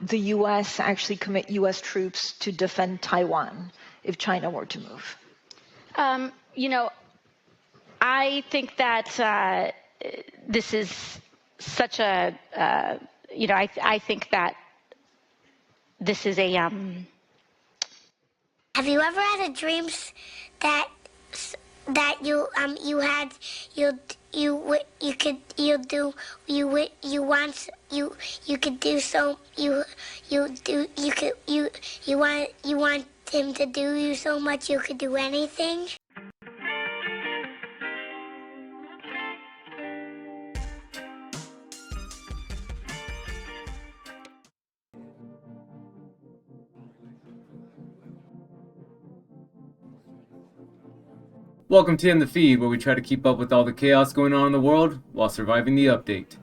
the U.S. actually commit U.S. troops to defend Taiwan if China were to move? I think that this is such a, I think that this is a. Have you ever had a dream that you want him to do you so much you could do anything? Welcome to In the Feed, where we try to keep up with all the chaos going on in the world while surviving the update.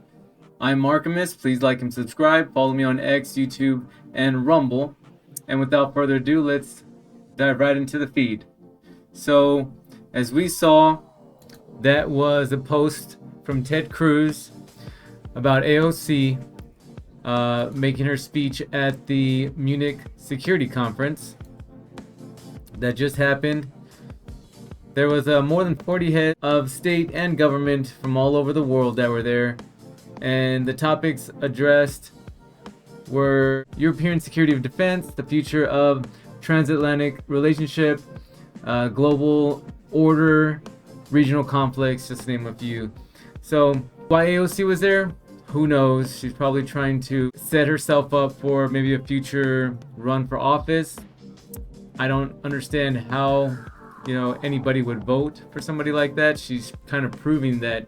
I'm Markimus. Please like and subscribe. Follow me on X, YouTube, and Rumble. And without further ado, let's dive right into the feed. So, as we saw, that was a post from Ted Cruz about AOC making her speech at the Munich Security Conference that just happened. There was more than 40 heads of state and government from all over the world that were there. And the topics addressed were European security of defense, the future of transatlantic relationship, global order, regional conflicts, just to name a few. So why AOC was there? Who knows? She's probably trying to set herself up for maybe a future run for office. I don't understand how anybody would vote for somebody like that. She's kind of proving that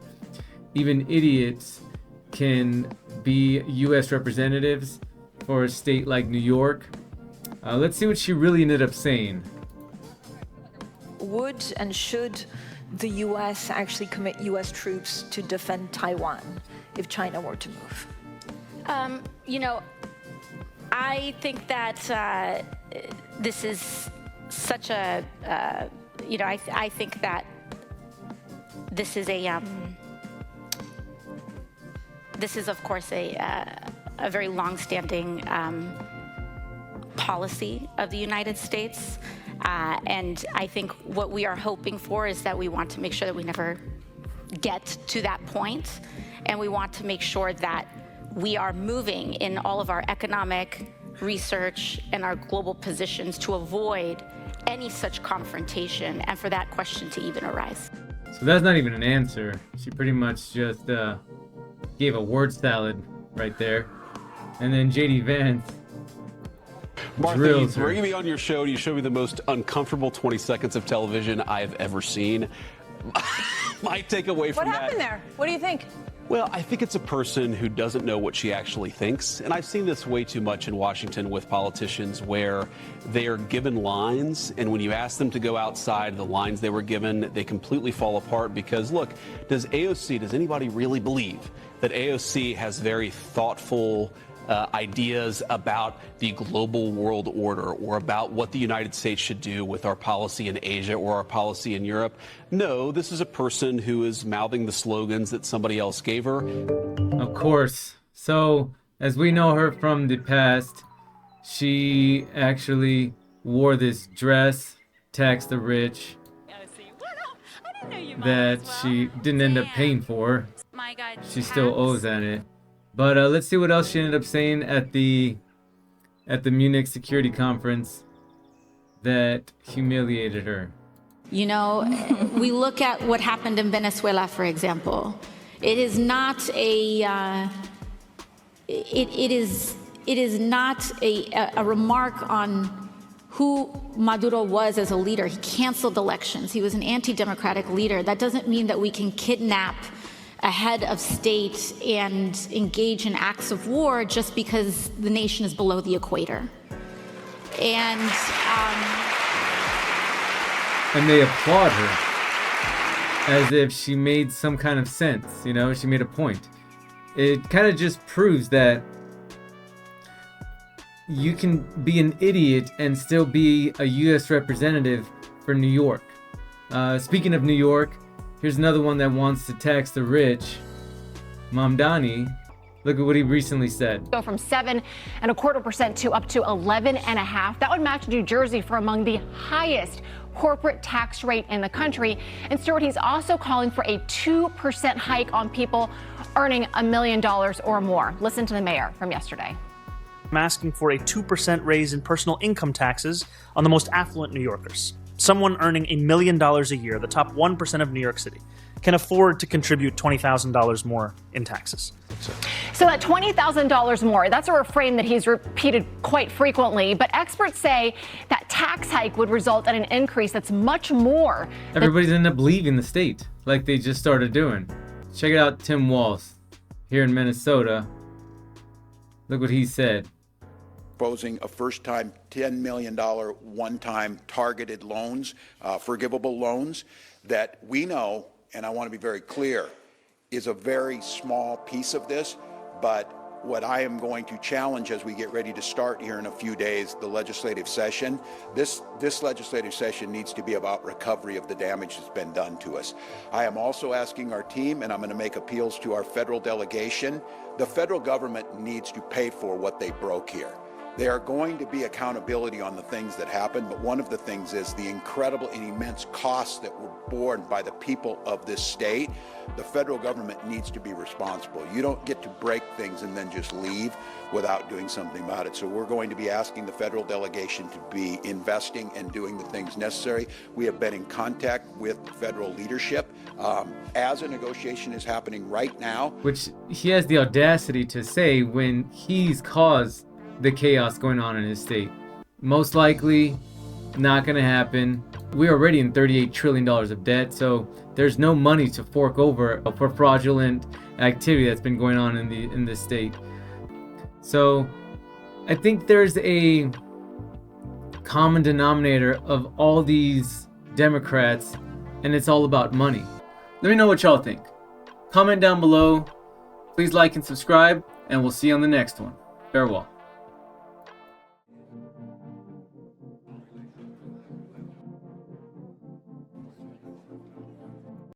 even idiots can be U.S. representatives for a state like New York. Let's see what she really ended up saying. Would and should the U.S. actually commit U.S. troops to defend Taiwan if China were to move? I think that this is such a. I think that this is a. This is, of course, a very long-standing policy of the United States, and I think what we are hoping for is that we want to make sure that we never get to that point, and we want to make sure that we are moving in all of our economic research and our global positions to avoid any such confrontation and for that question to even arise. So that's not even an answer. She pretty much just gave a word salad right there. And then JD Vance Martha, you bring me on your show and you show me the most uncomfortable 20 seconds of television I've ever seen. My takeaway from that. What happened there? What do you think? Well, I think it's a person who doesn't know what she actually thinks. And I've seen this way too much in Washington with politicians where they are given lines, and when you ask them to go outside the lines they were given, they completely fall apart because, look, does anybody really believe that AOC has very thoughtful ideas about the global world order or about what the United States should do with our policy in Asia or our policy in Europe? No, this is a person who is mouthing the slogans that somebody else gave her. Of course. So, as we know her from the past, she actually wore this dress, tax the rich, that she didn't end up paying for. My God, she still owes on it. But let's see what else she ended up saying at the Munich Security Conference that humiliated her. We look at what happened in Venezuela, for example. It is not a. It is not a remark on who Maduro was as a leader. He canceled elections. He was an anti-democratic leader. That doesn't mean that we can kidnap a head of state and engage in acts of war just because the nation is below the equator. And they applaud her as if she made some kind of sense, she made a point. It kind of just proves that you can be an idiot and still be a U.S. representative for New York. Speaking of New York, here's another one that wants to tax the rich. Mamdani, Look at what he recently said. Go from 7.25% to up to 11.5%. That would match New Jersey for among the highest corporate tax rate in the country. And Stuart, he's also calling for a 2% hike on people earning $1 million or more. Listen to the mayor from yesterday. I'm asking for a 2% raise in personal income taxes on the most affluent New Yorkers. Someone earning $1 million a year, the top 1% of New York City, can afford to contribute $20,000 more in taxes. So that $20,000 more, that's a refrain that he's repeated quite frequently, but experts say that tax hike would result in an increase that's much more. Everybody's ended up leaving the state like they just started doing. Check it out, Tim Walz here in Minnesota. Look what he said. Proposing a first-time $10 million one-time targeted loans, forgivable loans that we know, and I want to be very clear, is a very small piece of this, but what I am going to challenge as we get ready to start here in a few days, the legislative session, this legislative session needs to be about recovery of the damage that's been done to us. I am also asking our team, and I'm going to make appeals to our federal delegation, the federal government needs to pay for what they broke here. There are going to be accountability on the things that happen, but one of the things is the incredible and immense costs that were borne by the people of this state. The federal government needs to be responsible. You don't get to break things and then just leave without doing something about it. So we're going to be asking the federal delegation to be investing and doing the things necessary. We have been in contact with federal leadership as a negotiation is happening right now. Which he has the audacity to say when he's caused the chaos going on in his state. Most likely not going to happen. We're already in $38 trillion of debt, so there's no money to fork over for fraudulent activity that's been going on in this state. So I think there's a common denominator of all these Democrats, and it's all about money. Let me know what y'all think. Comment down below. Please like and subscribe, and we'll see you on the next one. Farewell.